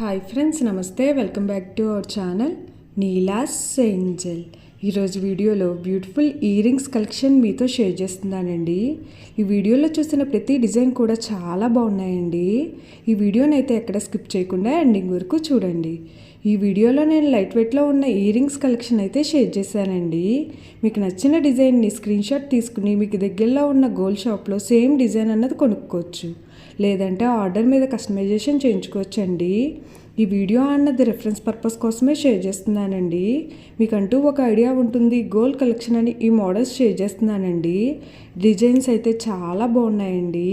Hi friends, నమస్తే. Welcome back to our channel Neela's Angel. ఈరోజు వీడియోలో బ్యూటిఫుల్ ఇయర్ రింగ్స్ కలెక్షన్ మీతో షేర్ చేస్తున్నానండి. ఈ వీడియోలో చూసిన ప్రతి డిజైన్ కూడా చాలా బాగున్నాయండి. ఈ వీడియోని అయితే ఎక్కడ స్కిప్ చేయకుండా ఎండింగ్ వరకు చూడండి. ఈ వీడియోలో నేను లైట్ వెయిట్లో ఉన్న ఇయర్ రింగ్స్ కలెక్షన్ అయితే షేర్ చేశానండి. మీకు నచ్చిన డిజైన్ని స్క్రీన్ షాట్ తీసుకుని మీకు దగ్గరలో ఉన్న గోల్డ్ షాప్లో సేమ్ డిజైన్ అన్నది కొనుక్కోవచ్చు, లేదంటే ఆర్డర్ మీద కస్టమైజేషన్ చేయించుకోవచ్చండి. ఈ వీడియో అన్నది రెఫరెన్స్ పర్పస్ కోసమే షేర్ చేస్తున్నానండి. మీకంటూ ఒక ఐడియా ఉంటుంది గోల్డ్ కలెక్షన్ అని ఈ మోడల్స్ షేర్ చేస్తున్నానండి. డిజైన్స్ అయితే చాలా బాగున్నాయండి.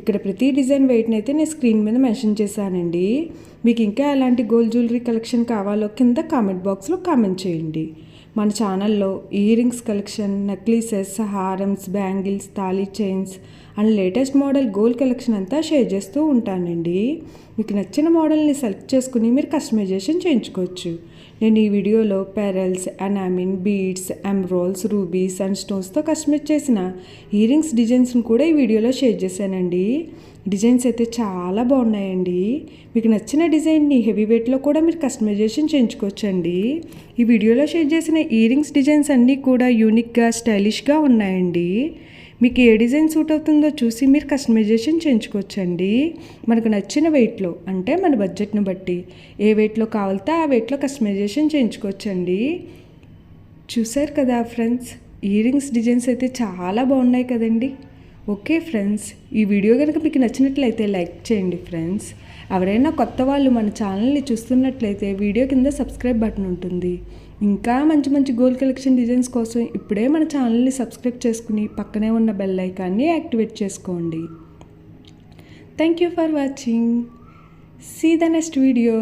ఇక్కడ ప్రతి డిజైన్ వెయిట్ని అయితే నేను స్క్రీన్ మీద మెన్షన్ చేశానండి. మీకు ఇంకా ఎలాంటి గోల్డ్ జ్యువెలరీ కలెక్షన్ కావాలో కింద కామెంట్ బాక్స్లో కామెంట్ చేయండి. మన ఛానల్లో ఇయర్ రింగ్స్ కలెక్షన్, నెక్లెసెస్, హారమ్స్, బ్యాంగిల్స్, తాళీ chains and latest model gold collection అంతా షేర్ చేస్తూ ఉంటానండి. మీకు నచ్చిన మోడల్ని సెలెక్ట్ చేసుకుని మీరు కస్టమైజేషన్ చేయించుకోవచ్చు. నేను ఈ వీడియోలో pearls, enamel, beads, emeralds, rubies and స్టోన్స్తో కస్టమైజ్ చేసిన ఇయర్ రింగ్స్ డిజైన్స్ని కూడా ఈ వీడియోలో షేర్ చేశానండి. డిజైన్స్ అయితే చాలా బాగున్నాయండి. మీకు నచ్చిన డిజైన్ని హెవీ వెయిట్లో కూడా మీరు కస్టమైజేషన్ చేయించుకోవచ్చండి. ఈ వీడియోలో షేర్ చేసిన ఇయర్ రింగ్స్ డిజైన్స్ అన్నీ కూడా యూనిక్గా, స్టైలిష్గా ఉన్నాయండి. మీకు ఏ డిజైన్ సూట్ అవుతుందో చూసి మీరు కస్టమైజేషన్ చేయించుకోవచ్చండి. మనకు నచ్చిన వెయిట్లో, అంటే మన బడ్జెట్ని బట్టి ఏ వెయిట్లో కావాలితే ఆ వెయిట్లో కస్టమైజేషన్ చేయించుకోవచ్చండి. చూసారు కదా ఫ్రెండ్స్, ఇయర్ రింగ్స్ డిజైన్స్ అయితే చాలా బాగున్నాయి కదండి. ఓకే ఫ్రెండ్స్, ఈ వీడియో కనుక మీకు నచ్చినట్లయితే లైక్ చేయండి ఫ్రెండ్స్. ఎవరైనా కొత్త వాళ్ళు మన ఛానల్ని చూస్తున్నట్లయితే వీడియో కింద సబ్స్క్రైబ్ బటన్ ఉంటుంది. ఇంకా మంచి మంచి గోల్డ్ కలెక్షన్ డిజైన్స్ కోసం ఇప్పుడే మన ఛానల్ని సబ్స్క్రైబ్ చేసుకుని పక్కనే ఉన్న బెల్ ఐకాన్ని యాక్టివేట్ చేసుకోండి. Thank you for watching. See the next video.